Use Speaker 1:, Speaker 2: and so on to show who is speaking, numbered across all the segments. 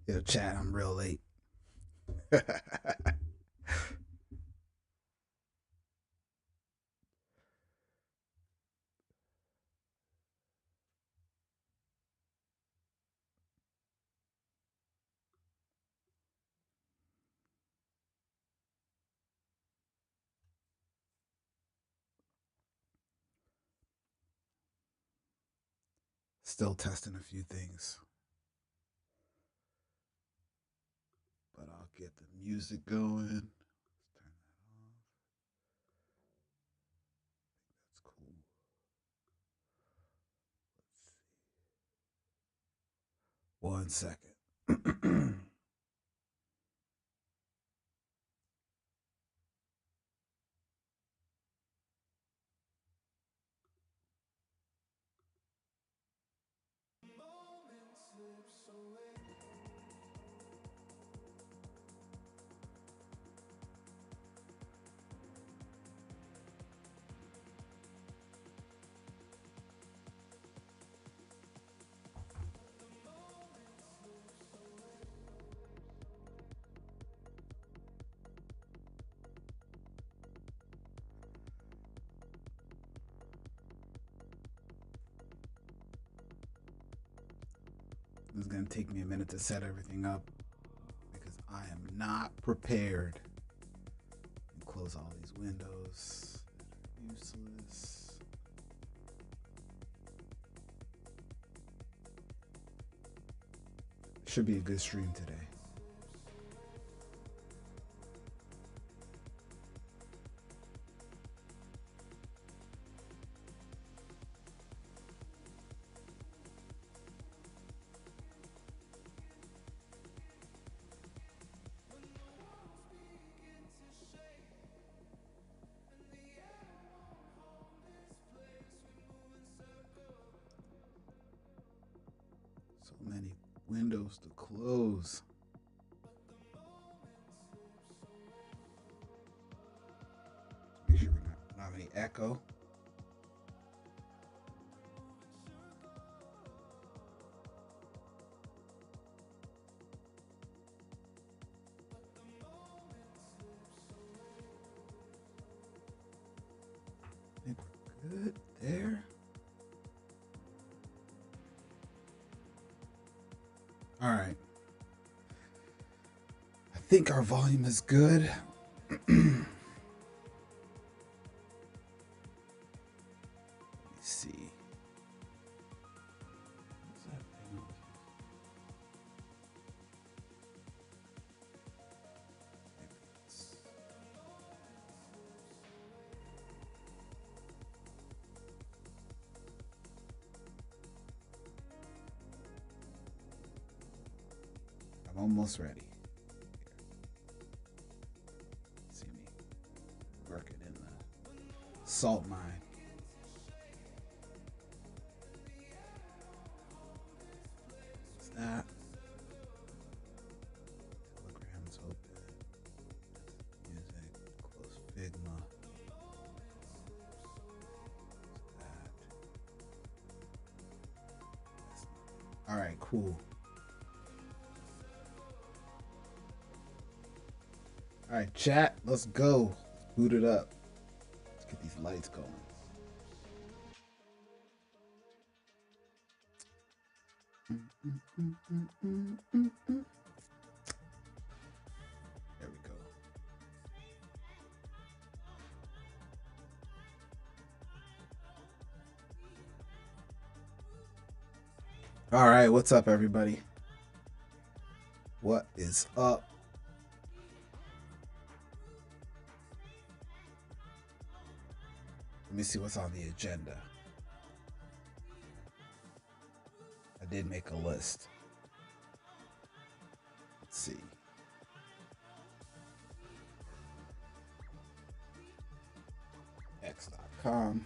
Speaker 1: Yo, chat, I'm real late. Still testing a few things, but I'll get the music going. Let's turn that off. That's cool. Let's see. 1 second. This is going to take me a minute to set everything up because I am not prepared. Close all these windows that are useless. Should be a good stream today. So many windows to close. Make sure we not have any echo. I think we're good there. All right. I think our volume is good. Let me see. What's that thing? I'm almost ready. See me working in the salt mine. What's that? Telegram's open. Music, close Figma. What's that? All right, cool. All right, chat, let's go. Let's boot it up. Let's get these lights going. There we go. All right, what's up, everybody? What is up? Let me see what's on the agenda. I did make a list. Let's see. X.com.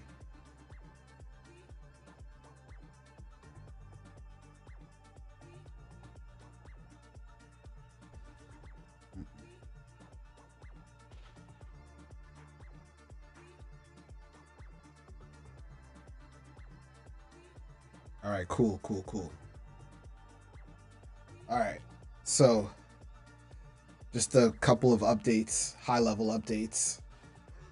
Speaker 1: All right, cool. All right, So just a couple of updates, high level updates.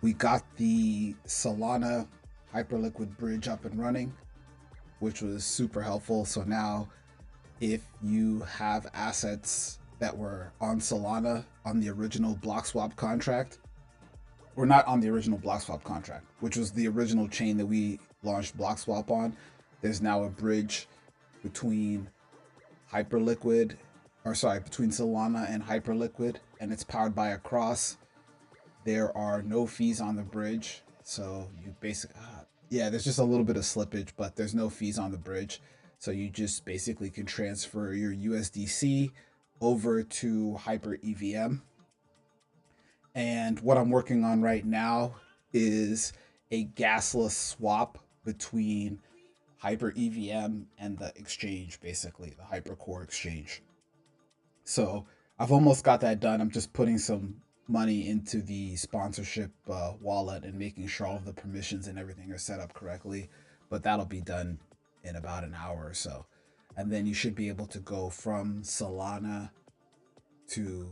Speaker 1: We got the Solana Hyperliquid bridge up and running, which was super helpful. So now if you have assets that were on Solana on the original block swap contract, or not on the original block swap contract, which was the original chain that we launched block swap on, there's now a bridge between Hyperliquid, or sorry, between Solana and Hyperliquid, and it's powered by a cross. There are no fees on the bridge, so you basically, yeah, there's just a little bit of slippage, but there's no fees on the bridge. So you just basically can transfer your USDC over to Hyper EVM. And what I'm working on right now is a gasless swap between Hyper EVM and the exchange, basically, the Hypercore exchange. So I've almost got that done. I'm just putting some money into the sponsorship wallet and making sure all of the permissions and everything are set up correctly. But that'll be done in about an hour or so. And then you should be able to go from Solana to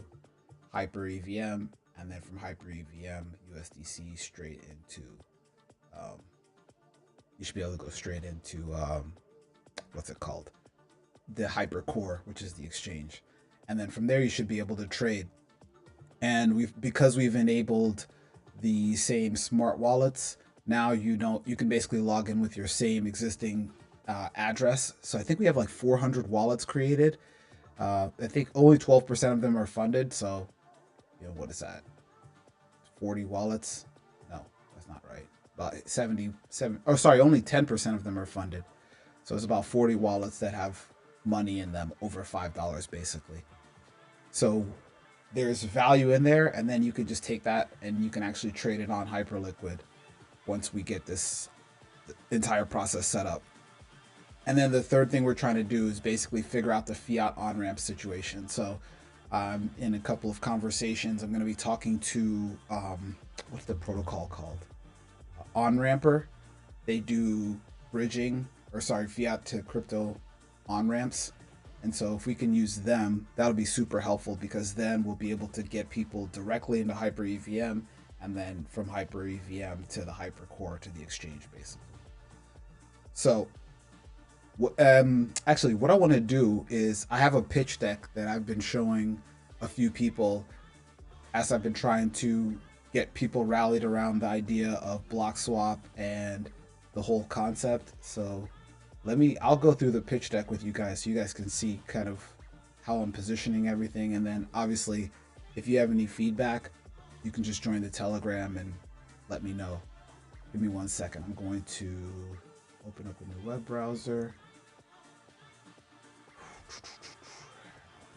Speaker 1: Hyper EVM, and then from Hyper EVM USDC straight into, um, you should be able to go straight into, what's it called? The Hypercore, which is the exchange. And then from there, you should be able to trade. And because we've enabled the same smart wallets, now you can basically log in with your same existing address. So I think we have like 400 wallets created. I think only 12% of them are funded. So, what is that? 40 wallets? No, that's not right. About 77. Oh, sorry, only 10% of them are funded. So it's about 40 wallets that have money in them over $5 basically. So there's value in there, and then you can just take that and you can actually trade it on Hyperliquid once we get this entire process set up. And then the third thing we're trying to do is basically figure out the fiat on-ramp situation. So in a couple of conversations, I'm going to be talking to, what's the protocol called? On-ramper. They do bridging, or sorry, fiat to crypto on-ramps. And so if we can use them, that'll be super helpful, because then we'll be able to get people directly into Hyper EVM, and then from Hyper EVM to the Hypercore to the exchange, basically. So actually, what I want to do is I have a pitch deck that I've been showing a few people as I've been trying to get people rallied around the idea of block swap and the whole concept. So I'll go through the pitch deck with you guys so you guys can see kind of how I'm positioning everything. And then obviously, if you have any feedback, you can just join the Telegram and let me know. Give me 1 second. I'm going to open up a new web browser.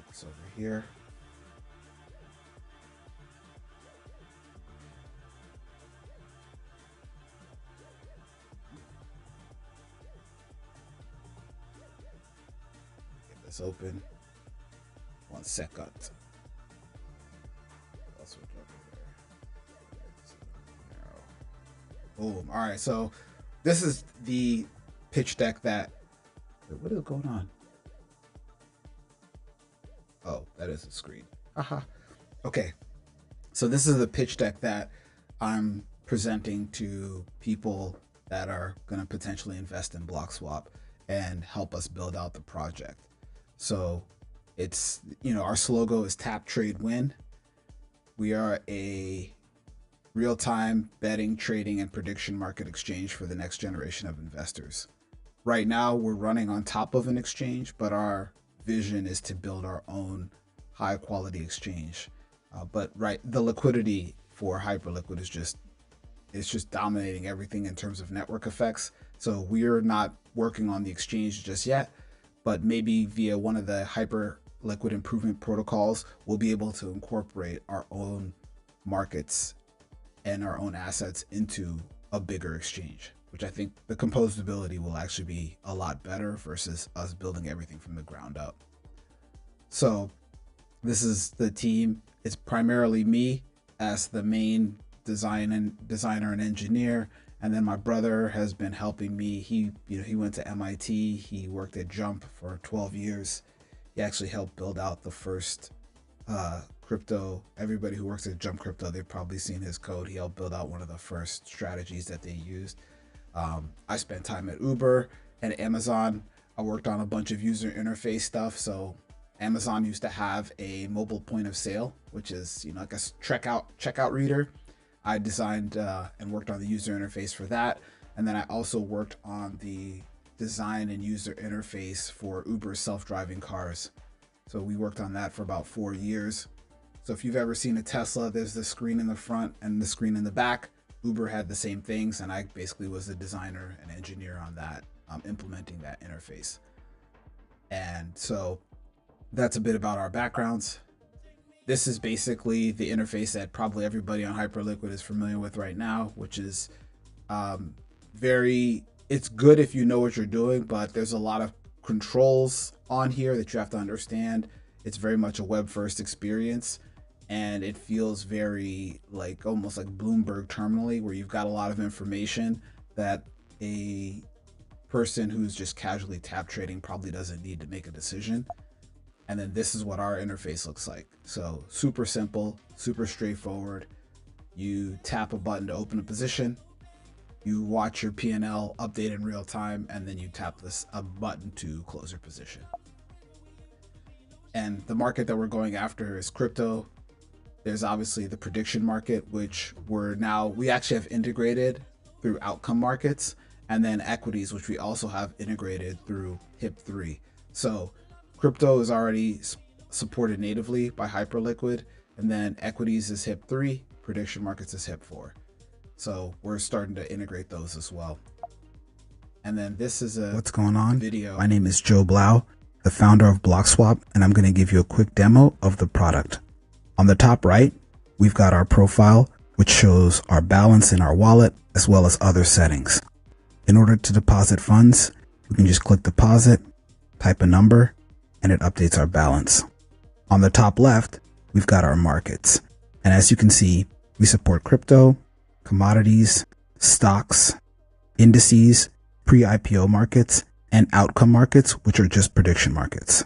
Speaker 1: It's over here. Get this open. 1 second. Boom. All right. So this is the pitch deck that. Wait, what is going on? Oh, that is a screen. Haha. Okay. So this is the pitch deck that I'm presenting to people that are going to potentially invest in block swap and help us build out the project. So it's, our slogan is tap, trade, win. We are a real-time betting, trading, and prediction market exchange for the next generation of investors. Right now, we're running on top of an exchange, but our vision is to build our own high-quality exchange. But the liquidity for Hyperliquid is just dominating everything in terms of network effects. So we're not working on the exchange just yet, but maybe via one of the Hyperliquid improvement protocols, we'll be able to incorporate our own markets and our own assets into a bigger exchange, which I think the composability will actually be a lot better versus us building everything from the ground up. So this is the team. It's primarily me as the main designer and engineer, and then my brother has been helping me. He went to MIT. He worked at Jump for 12 years. He actually helped build out the first crypto. Everybody who works at Jump Crypto, they've probably seen his code. He helped build out one of the first strategies that they used. I spent time at Uber and Amazon. I worked on a bunch of user interface stuff. So Amazon used to have a mobile point of sale, which is, you know, like a checkout reader. I designed and worked on the user interface for that. And then I also worked on the design and user interface for Uber's self-driving cars. So we worked on that for about 4 years. So if you've ever seen a Tesla, there's the screen in the front and the screen in the back. Uber had the same things, and I basically was the designer and engineer on that, implementing that interface. And so that's a bit about our backgrounds. This is basically the interface that probably everybody on Hyperliquid is familiar with right now, which is it's good if you know what you're doing, but there's a lot of controls on here that you have to understand. It's very much a web first experience, and it feels very like almost like Bloomberg terminally, where you've got a lot of information that a person who's just casually tap trading probably doesn't need to make a decision. And then this is what our interface looks like. So super simple, super straightforward. You tap a button to open a position, you watch your P&L update in real time, and then you tap a button to close your position. And the market that we're going after is crypto. There's obviously the prediction market, which we actually have integrated through outcome markets, and then equities, which we also have integrated through HIP3. So crypto is already supported natively by Hyperliquid, and then equities is HIP3, prediction markets is HIP4. So we're starting to integrate those as well. And then this is what's going on video. My name is Joe Blau, the founder of BlockSwap, and I'm going to give you a quick demo of the product. On the top right, we've got our profile, which shows our balance in our wallet, as well as other settings. In order to deposit funds, we can just click deposit, type a number, and it updates our balance. On the top left, we've got our markets. And as you can see, we support crypto, commodities, stocks, indices, pre-IPO markets, and outcome markets, which are just prediction markets.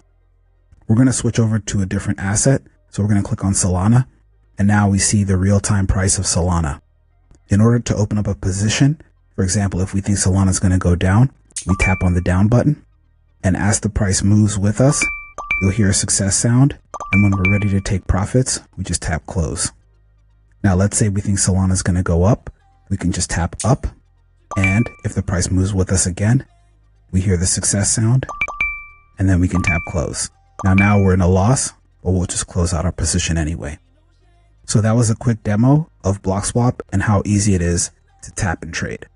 Speaker 1: We're going to switch over to a different asset. So we're going to click on Solana, and now we see the real-time price of Solana. In order to open up a position, for example, if we think Solana is going to go down, we tap on the down button, and as the price moves with us, you'll hear a success sound, and when we're ready to take profits, we just tap close. Now let's say we think Solana is going to go up, we can just tap up, and if the price moves with us again, we hear the success sound, and then we can tap close. Now we're in a loss, but we'll just close out our position anyway. So that was a quick demo of BlockSwap and how easy it is to tap and trade.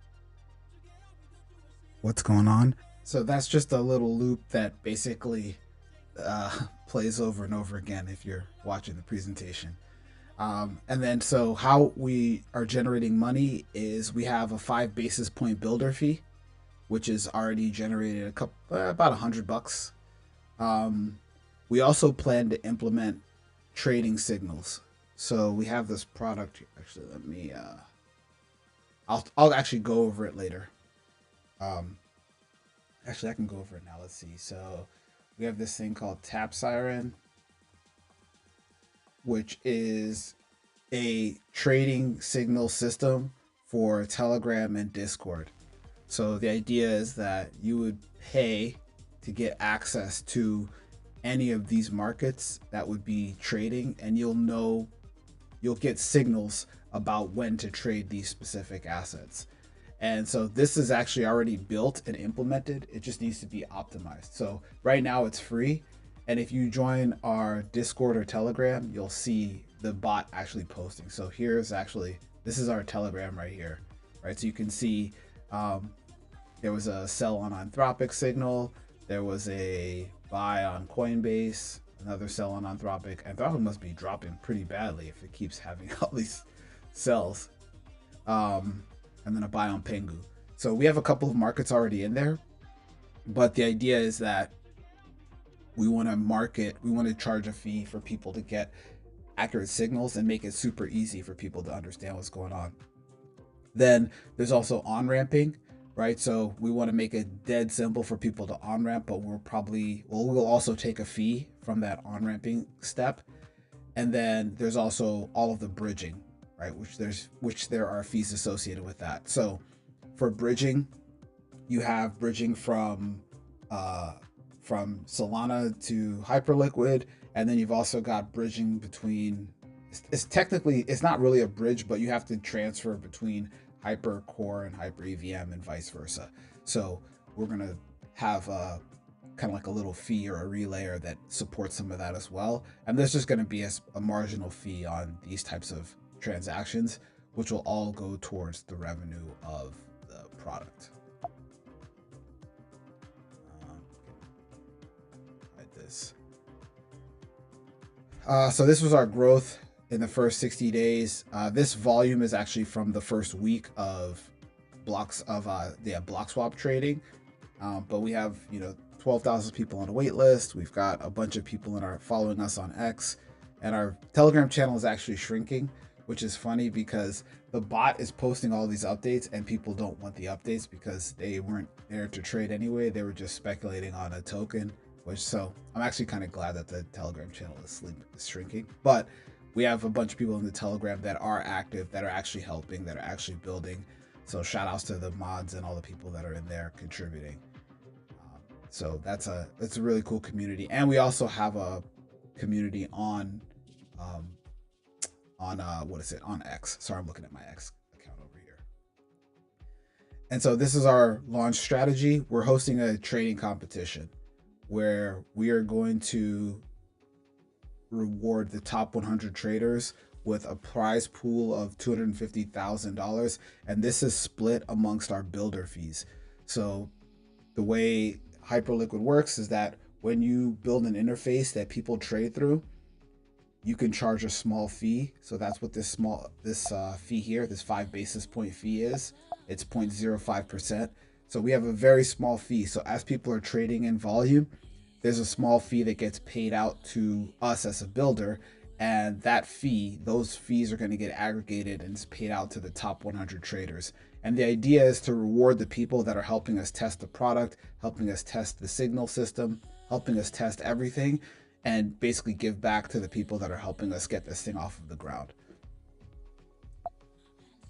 Speaker 1: What's going on? So that's just a little loop that basically plays over and over again if you're watching the presentation. And then so how we are generating money is we have a 5 basis point builder fee, which is already generated about $100. We also plan to implement trading signals. So we have this product. Actually, let me. I'll actually go over it later. Actually, I can go over it now. Let's see. So we have this thing called Tap Siren, which is a trading signal system for Telegram and Discord. So the idea is that you would pay to get access to any of these markets that would be trading, and you'll get signals about when to trade these specific assets. And so this is actually already built and implemented. It just needs to be optimized. So right now it's free, and if you join our Discord or Telegram, you'll see the bot actually posting. So this is our Telegram right here, right? So you can see there was a sell on Anthropic signal, there was a buy on Coinbase, another sell on Anthropic. Anthropic must be dropping pretty badly if it keeps having all these sells. And then a buy on Pengu. So we have a couple of markets already in there, but the idea is that we want to charge a fee for people to get accurate signals and make it super easy for people to understand what's going on. Then there's also on-ramping. right? So we want to make it dead simple for people to on ramp, but we'll also take a fee from that on ramping step. And then there's also all of the bridging, right? Which there are fees associated with that. So for bridging, you have bridging from Solana to Hyperliquid, and then you've also got bridging between. It's not really a bridge, but you have to transfer between Hypercore and Hyper EVM and vice versa. So we're gonna have a kind of like a little fee or a relayer that supports some of that as well. And there's just going to be a marginal fee on these types of transactions, which will all go towards the revenue of the product. Like this. So this was our growth in the first 60 days. This volume is actually from the first week of block swap trading. But we have 12,000 people on a wait list. We've got a bunch of people following us on X, and our Telegram channel is actually shrinking, which is funny because the bot is posting all these updates and people don't want the updates because they weren't there to trade anyway. They were just speculating on a token, so I'm actually kind of glad that the Telegram channel is shrinking. But we have a bunch of people in the Telegram that are active, that are actually helping, that are actually building. So shout outs to the mods and all the people that are in there contributing. So that's a really cool community, and we also have a community on on X. Sorry, I'm looking at my X account over here. And so this is our launch strategy. We're hosting a trading competition where we are going to reward the top 100 traders with a prize pool of $250,000, and this is split amongst our builder fees. So the way Hyperliquid works is that when you build an interface that people trade through, you can charge a small fee. So that's what this fee here, this 5 basis point fee is. It's 0.05%. So we have a very small fee. So as people are trading in volume, there's a small fee that gets paid out to us as a builder, and those fees are going to get aggregated and it's paid out to the top 100 traders. And the idea is to reward the people that are helping us test the product, helping us test the signal system, helping us test everything, and basically give back to the people that are helping us get this thing off of the ground.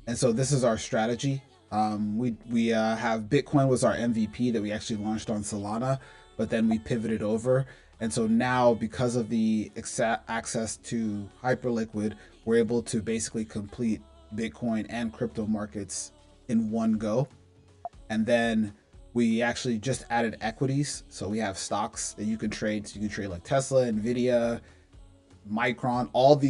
Speaker 1: And so this is our strategy. We have Bitcoin was our MVP that we actually launched on Solana, but then we pivoted over. And so now, because of the access to Hyperliquid, we're able to basically complete Bitcoin and crypto markets in one go. And then we actually just added equities. So we have stocks that you can trade. So you can trade like Tesla, Nvidia, Micron, all of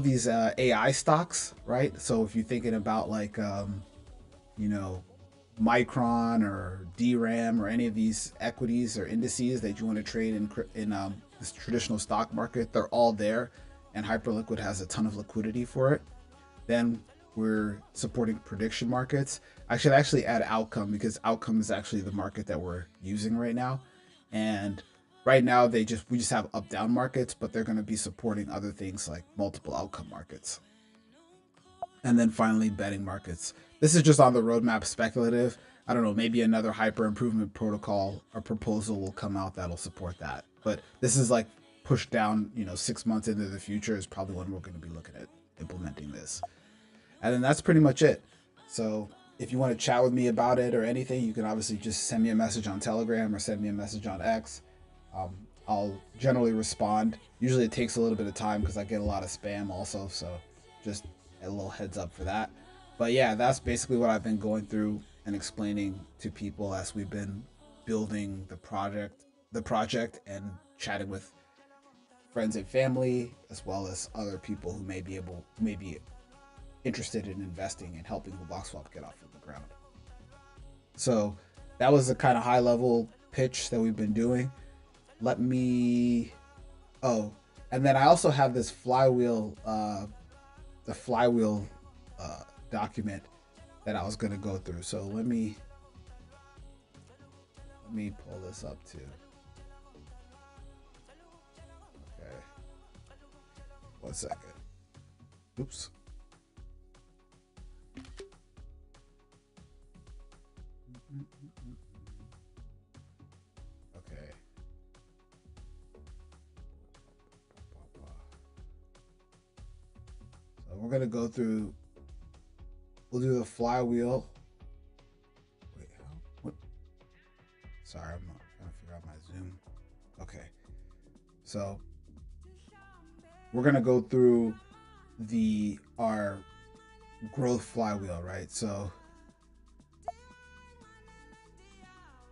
Speaker 1: these AI stocks, right? So if you're thinking about like, Micron or DRAM or any of these equities or indices that you want to trade in this traditional stock market, they're all there, and Hyperliquid has a ton of liquidity for it. Then we're supporting prediction markets. I should actually add outcome, because outcome is actually the market that we're using right now. And right now we just have up down markets, but they're going to be supporting other things like multiple outcome markets. And then finally, betting markets. This is just on the roadmap, speculative. I don't know, maybe another hyper improvement protocol or proposal will come out that'll support that. But this is like pushed down, 6 months into the future is probably when we're going to be looking at implementing this. And then that's pretty much it. So if you want to chat with me about it or anything, you can obviously just send me a message on Telegram or send me a message on X. I'll generally respond. Usually it takes a little bit of time because I get a lot of spam also. So just a little heads up for that. But yeah, that's basically what I've been going through and explaining to people as we've been building the project and chatting with friends and family, as well as other people who may be interested in investing and helping the block swap get off of the ground. So that was the kind of high level pitch that we've been doing. And then I also have this flywheel, document that I was going to go through. So let me pull this up too. Okay. 1 second. Oops. we're gonna go through. We'll do the flywheel. Wait, what? Sorry, I'm not trying to figure out my Zoom. Okay, so we're gonna go through our growth flywheel, right? So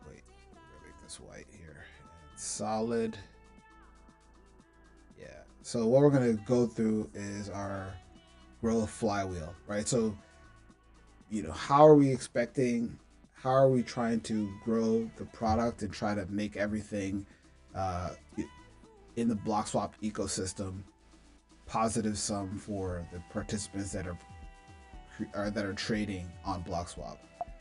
Speaker 1: wait, I'm gonna make this white here. Solid. Yeah. So what we're gonna go through is our growth flywheel, right? So, how are we trying to grow the product and try to make everything in the BlockSwap ecosystem positive sum for the participants that are trading on BlockSwap.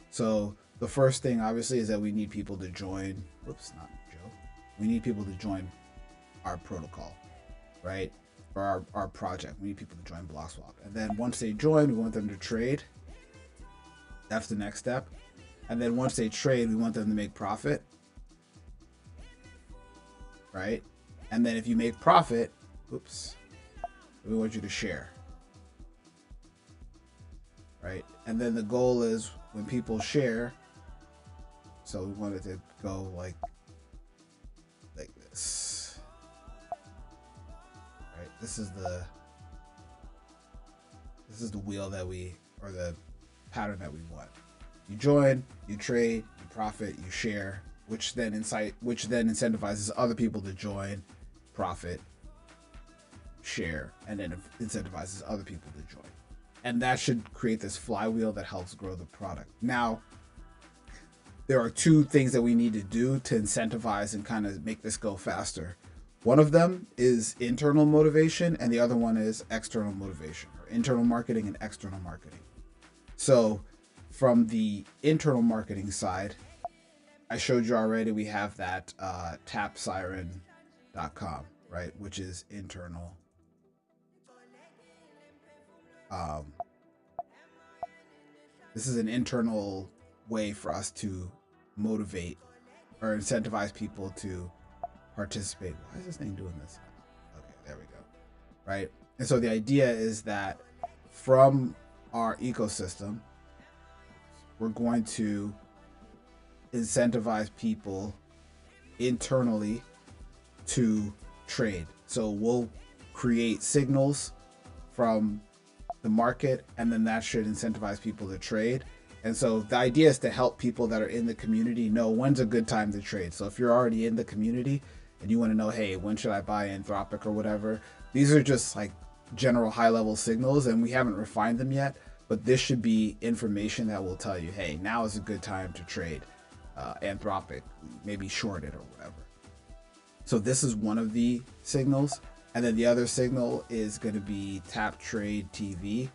Speaker 1: So the first thing obviously is that we need people to join. Whoops, not Joe. We need people to join our protocol, right? Or our project. We need people to join BlockSwap. And then once they join, we want them to trade. That's the next step. And then once they trade, we want them to make profit, right? And then if you make profit, we want you to share, right? And then the goal is when people share, so we want it to go like this, right? This is the wheel that or the pattern that we want. You join, you trade, you profit, you share, which then incentivizes other people to join, profit, share, and then incentivizes other people to join. And that should create this flywheel that helps grow the product. Now, there are two things that we need to do to incentivize and kind of make this go faster. One of them is internal motivation, and the other one is external motivation, or internal marketing and external marketing. So from the internal marketing side, I showed you already, we have that tapsiren.com, right, which is internal. This is an internal way for us to motivate or incentivize people to participate. Why is this thing doing this? Okay, there we go. Right? And so the idea is that from our ecosystem, we're going to incentivize people internally to trade. So we'll create signals from the market, and then that should incentivize people to trade. And so the idea is to help people that are in the community know when's a good time to trade. So if you're already in the community and you want to know, hey, when should I buy Anthropic or whatever, these are just like general high-level signals, and we haven't refined them yet, but this should be information that will tell you, hey, now is a good time to trade Anthropic, maybe short it or whatever. So this is one of the signals. And then the other signal is going to be Tap Trade TV,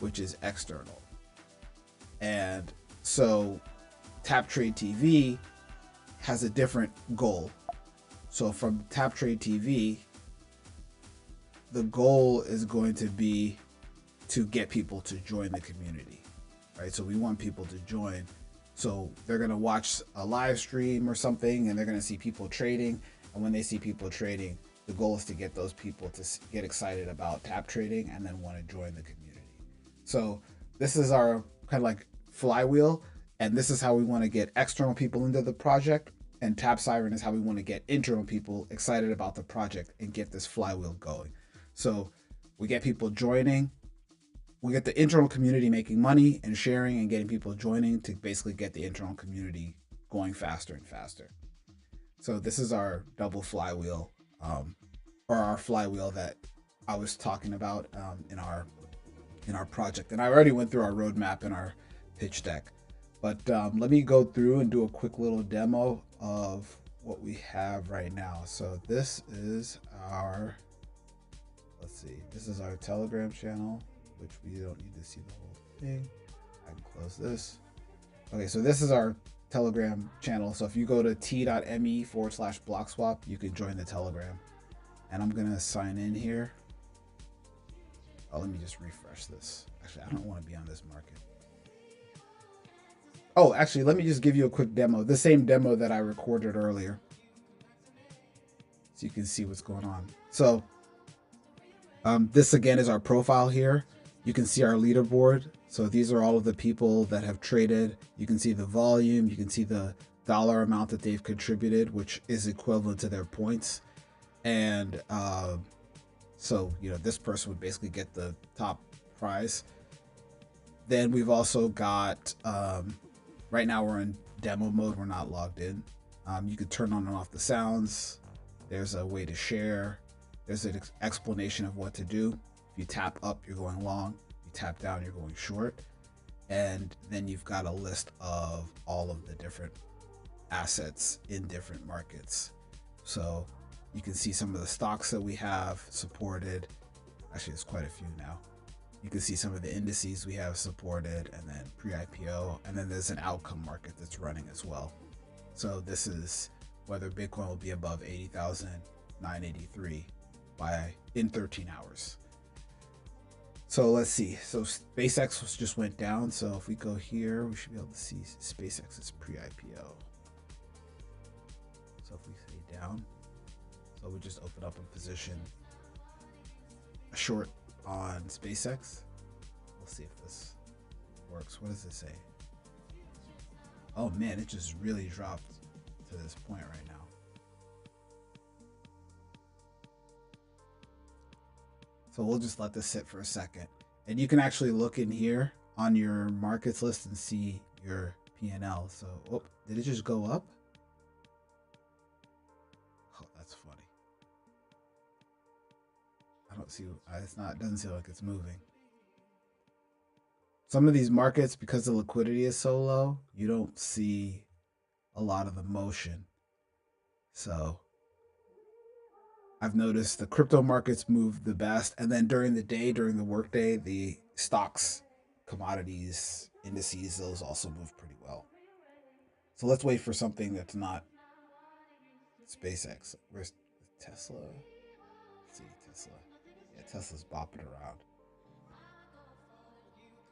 Speaker 1: which is external. And so Tap Trade TV has a different goal. So from Tap Trade TV, the goal is going to be to get people to join the community, right? So we want people to join. So they're going to watch a live stream or something, and they're going to see people trading. And when they see people trading, the goal is to get those people to get excited about tap trading and then want to join the community. So this is our kind of like flywheel, and this is how we want to get external people into the project. And Tap Siren is how we want to get internal people excited about the project and get this flywheel going. So we get people joining, we get the internal community making money and sharing and getting people joining to basically get the internal community going faster and faster. So this is our double flywheel, or our flywheel that I was talking about in our project. And I already went through our roadmap in our pitch deck, but let me go through and do a quick little demo of what we have right now. So this is our, this is our Telegram channel, which we don't need to see the whole thing. I can close this. Okay, so this is our Telegram channel. So if you go to t.me/BlockSwap, you can join the Telegram. And I'm gonna sign in here. Oh, let me just refresh this. Actually, I don't want to be on this market. Oh, actually, let me just give you a quick demo. The same demo that I recorded earlier, so you can see what's going on. So this again is our profile here. You can see our leaderboard. So these are all of the people that have traded. You can see the volume. You can see the dollar amount that they've contributed, which is equivalent to their points. And so, you know, this person would basically get the top prize. Then we've also got, right now we're in demo mode. We're not logged in. You can turn on and off the sounds. There's a way to share. There's an explanation of what to do. If you tap up, you're going long. You tap down, you're going short. And then you've got a list of all of the different assets in different markets. So you can see some of the stocks that we have supported. Actually, there's quite a few now. You can see some of the indices we have supported, and then pre-IPO, and then there's an outcome market that's running as well. So this is whether Bitcoin will be above 80,983 in 13 hours. So let's see. So SpaceX just went down. So if we go here, we should be able to see SpaceX's pre-IPO. So if we say down, so we just open up a position, a short on SpaceX. We'll see if this works. What does it say? Oh man, it just really dropped to this point right now. So we'll just let this sit for a second. And you can actually look in here on your markets list and see your P&L. So, oh, did it just go up? Oh, that's funny. I don't see, it's not, it doesn't seem like it's moving. Some of these markets, because the liquidity is so low, you don't see a lot of the motion. So I've noticed the crypto markets move the best. And then during the day, during the workday, the stocks, commodities, indices, those also move pretty well. So let's wait for something that's not SpaceX. Where's Tesla? Let's see, Tesla. Yeah, Tesla's bopping around.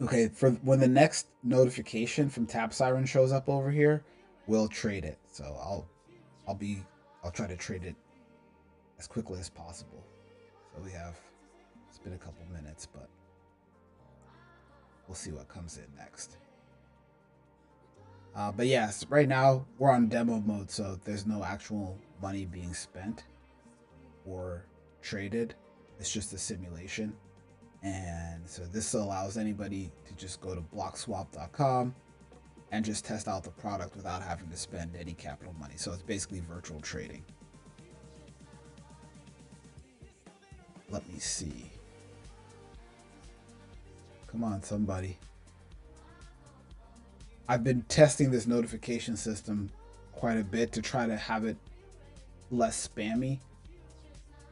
Speaker 1: Okay, for when the next notification from Tap Siren shows up over here, we'll trade it. So I'll try to trade it as quickly as possible. So it's been a couple minutes, but we'll see what comes in next. But yes, right now we're on demo mode, so there's no actual money being spent or traded. It's just a simulation. And so this allows anybody to just go to blockswap.com and just test out the product without having to spend any capital money. So it's basically virtual trading. Let me see. Come on, somebody. I've been testing this notification system quite a bit to try to have it less spammy.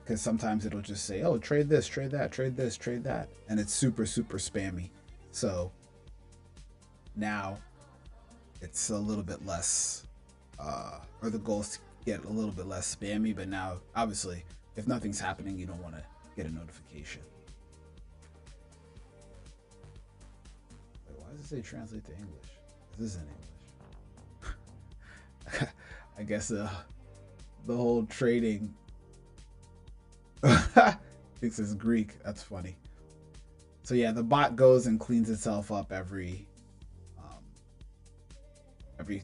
Speaker 1: Because sometimes it'll just say, oh, trade this, trade that, trade this, trade that. And it's super, super spammy. So now it's a little bit less, or the goal is to get a little bit less spammy. But now, obviously, if nothing's happening, you don't want to get a notification. Wait, why does it say translate to English? This is in English. I guess the whole trading thinks it's Greek. That's funny. So yeah, the bot goes and cleans itself up every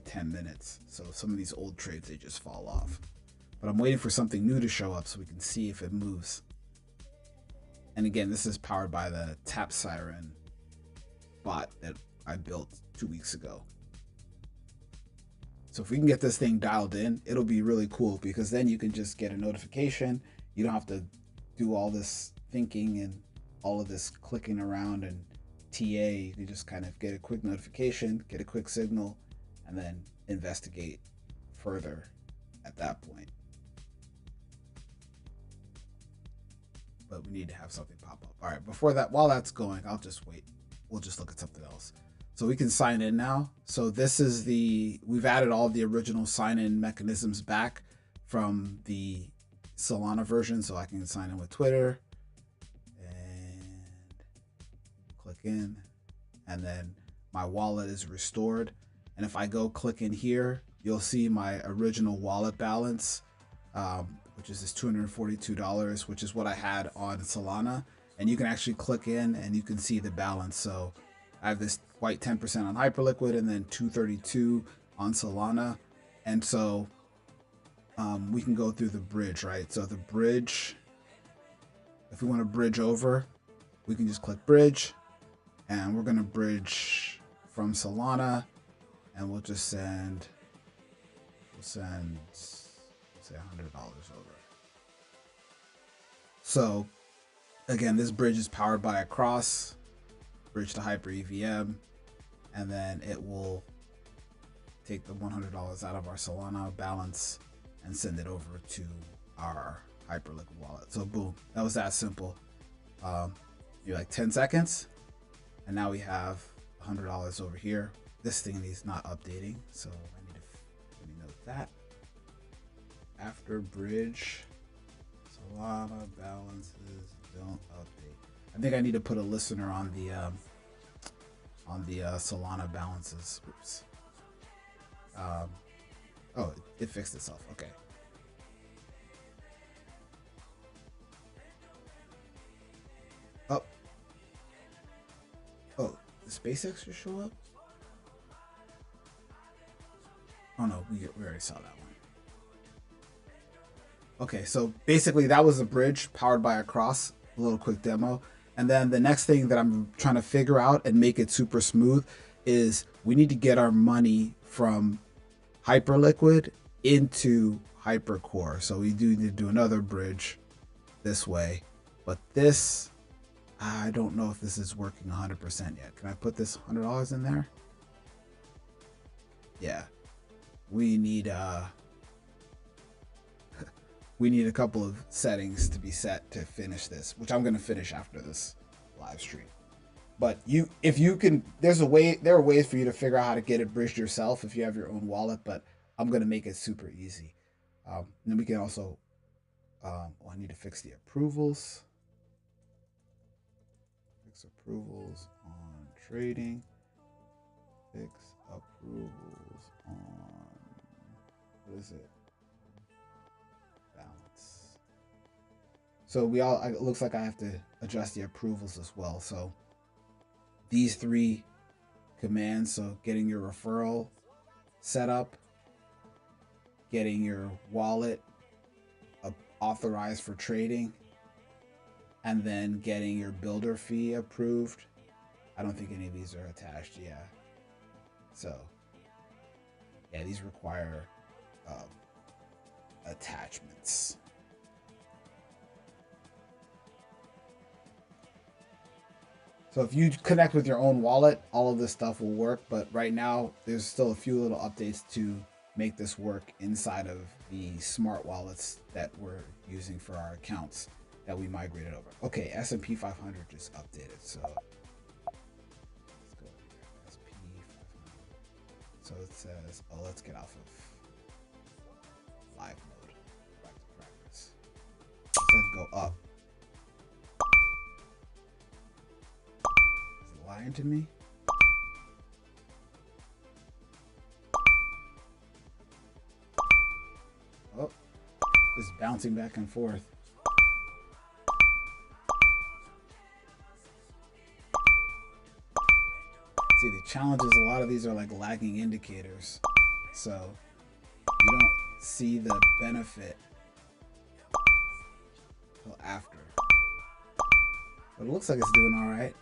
Speaker 1: 10 minutes. So some of these old trades, they just fall off. But I'm waiting for something new to show up so we can see if it moves. And again, this is powered by the Tap Siren bot that I built 2 weeks ago. So if we can get this thing dialed in, it'll be really cool, because then you can just get a notification. You don't have to do all this thinking and all of this clicking around and TA. You can just kind of get a quick notification, get a quick signal, and then investigate further at that point. But we need to have something pop up. All right, before that, while that's going, I'll just wait. We'll just look at something else. So we can sign in now. So this is we've added all the original sign-in mechanisms back from the Solana version. So I can sign in with Twitter and click in, and then my wallet is restored. And if I go click in here, you'll see my original wallet balance, which is this $242, which is what I had on Solana. and you can actually click in and you can see the balance. So I have this white 10% on Hyperliquid and then 232 on Solana. And so we can go through the bridge, right? So the bridge, if we want to bridge over, we can just click bridge, and we're going to bridge from Solana, and we'll just send, say $100 over. So again, this bridge is powered by a cross, bridge to Hyper EVM, and then it will take the $100 out of our Solana balance and send it over to our Hyperliquid wallet. So boom, that was that simple. You're like 10 seconds, and now we have $100 over here. This thing is not updating, so I need to let me note that. After bridge, Solana balances don't update. I think I need to put a listener on the Solana balances. Oops. Oh, it fixed itself. Okay. Oh, the SpaceX should show up? Oh no, we already saw that one. Okay, so basically that was a bridge powered by a cross, a little quick demo. And then the next thing that I'm trying to figure out and make it super smooth is we need to get our money from Hyperliquid into Hypercore. So we do need to do another bridge this way. But this, I don't know if this is working 100% yet. Can I put this $100 in there? Yeah. We need a couple of settings to be set to finish this, which I'm going to finish after this live stream. But there are ways for you to figure out how to get it bridged yourself if you have your own wallet, but I'm going to make it super easy. Then we can also, I need to fix the approvals. Fix approvals on trading. Fix approvals on, what is it? Balance. So it looks like I have to adjust the approvals as well. So these 3 commands, so getting your referral set up, getting your wallet authorized for trading, and then getting your builder fee approved. I don't think any of these are attached. Yeah. So yeah, these require attachments. So if you connect with your own wallet, all of this stuff will work. But right now, there's still a few little updates to make this work inside of the smart wallets that we're using for our accounts that we migrated over. Okay, S&P 500 just updated. So let's go here. S&P 500. So it says, oh, let's get off of live mode. Back to practice. It says go up. Lying to me? Oh, just bouncing back and forth. See, the challenge is a lot of these are like lagging indicators, so you don't see the benefit until after. But it looks like it's doing all right.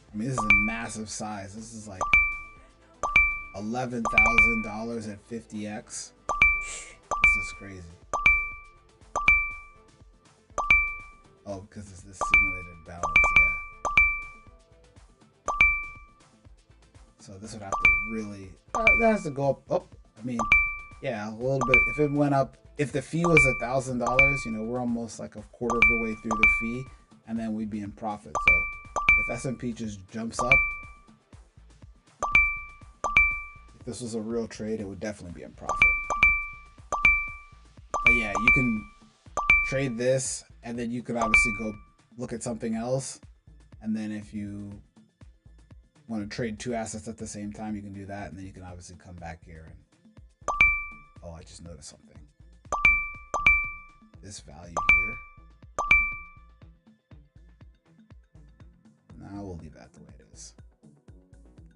Speaker 1: I mean, this is a massive size. This is like $11,000 at 50x. This is crazy. Oh, because it's this simulated balance, yeah. So this would have to really, that has to go up. Oh, I mean, yeah, a little bit. If it went up, if the fee was $1,000, you know, we're almost like a quarter of the way through the fee, and then we'd be in profit. So if S&P just jumps up, if this was a real trade, it would definitely be in profit. But yeah, you can trade this, and then you could obviously go look at something else. And then if you want to trade 2 assets at the same time, you can do that. And then you can obviously come back here and, oh, I just noticed something. this value here. Now we'll leave that the way it is.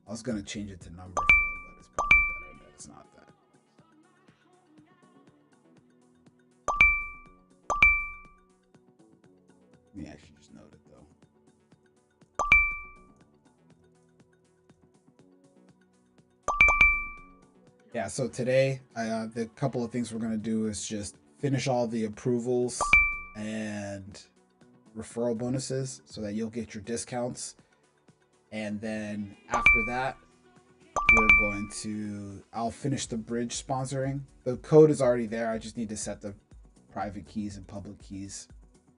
Speaker 1: I was going to change it to number flow, but it's probably better that it's not that. Let me actually just note it though. Yeah, so today, the couple of things we're going to do is just finish all the approvals and referral bonuses so that you'll get your discounts. And then after that, I'll finish the bridge sponsoring. The code is already there. I just need to set the private keys and public keys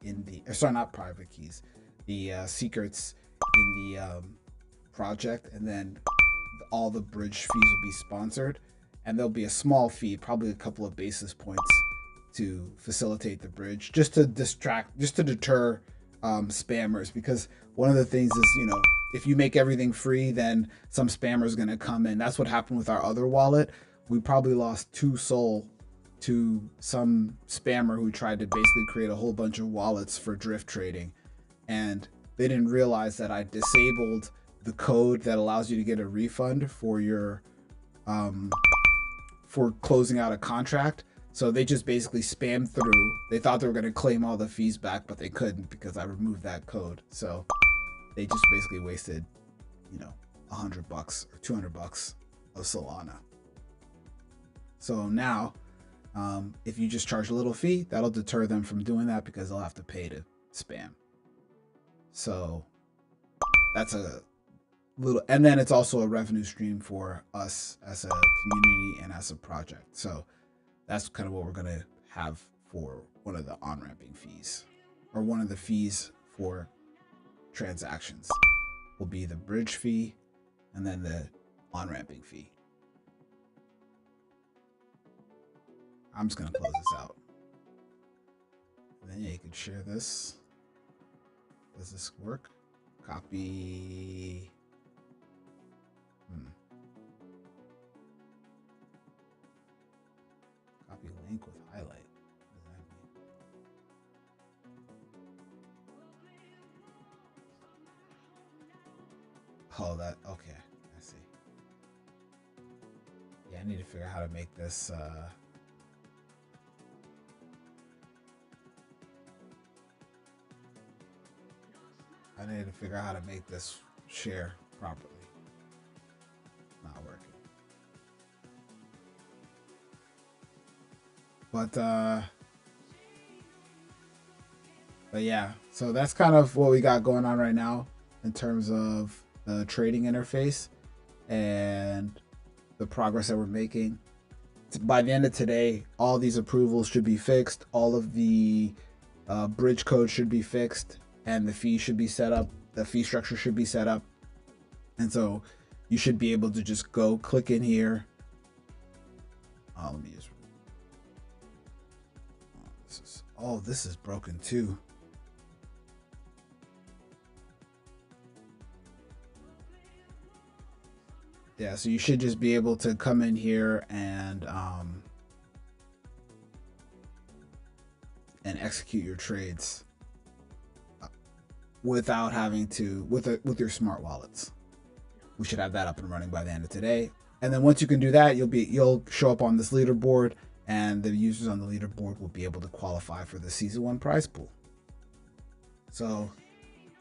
Speaker 1: in the, sorry, not private keys, the secrets in the project. And then all the bridge fees will be sponsored. And there'll be a small fee, probably a couple of basis points to facilitate the bridge, just to deter spammers. Because one of the things is, you know, if you make everything free, then some spammer is going to come in. That's what happened with our other wallet. We probably lost 2 SOL to some spammer who tried to basically create a whole bunch of wallets for drift trading. And they didn't realize that I disabled the code that allows you to get a refund for your for closing out a contract. So they just basically spammed through. They thought they were going to claim all the fees back, but they couldn't because I removed that code. So they just basically wasted, you know, $100 or $200 of Solana. So now, if you just charge a little fee, that'll deter them from doing that because they'll have to pay to spam. So that's a little, and then it's also a revenue stream for us as a community and as a project. So that's kind of what we're going to have for one of the on-ramping fees, or one of the fees for transactions will be the bridge fee and then the on-ramping fee. I'm just going to close this out. And then yeah, you can share this. Does this work? Copy. Copy link with highlight. What does that mean? Oh, that, okay. I see. Yeah, I need to figure out how to make this, share properly. Not working. But yeah, so that's kind of what we got going on right now in terms of the trading interface and the progress that we're making. By the end of today, all these approvals should be fixed. All of the bridge code should be fixed, and the fee should be set up. The fee structure should be set up. And so you should be able to just go click in here. Let me just, this is broken too. Yeah, so you should just be able to come in here and execute your trades without having to, with your smart wallets. We should have that up and running by the end of today. And then once you can do that, you'll show up on this leaderboard, and the users on the leaderboard will be able to qualify for the season 1 prize pool. So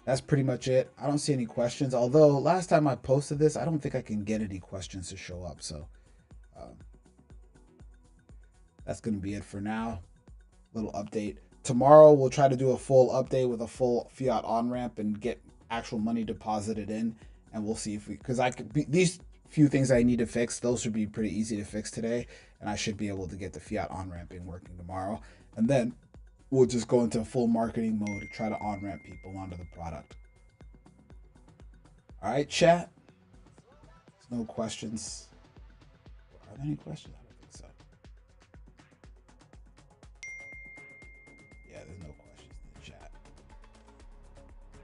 Speaker 1: that's pretty much it. I don't see any questions. Although last time I posted this, I don't think I can get any questions to show up. So that's going to be it for now. Little update. Tomorrow we'll try to do a full update with a full fiat on ramp and get actual money deposited in. And we'll see if because these few things I need to fix, those should be pretty easy to fix today. And I should be able to get the fiat on ramping working tomorrow. And then we'll just go into full marketing mode to try to on ramp people onto the product. All right, chat. There's no questions. Are there any questions? I don't think so. Yeah, there's no questions in the chat.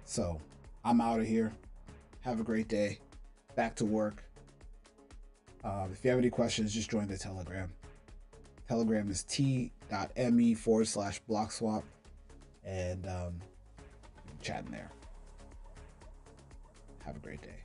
Speaker 1: So I'm out of here. Have a great day. Back to work. If you have any questions, just join the Telegram. Telegram is t.me/blockswap, and chat in there. Have a great day.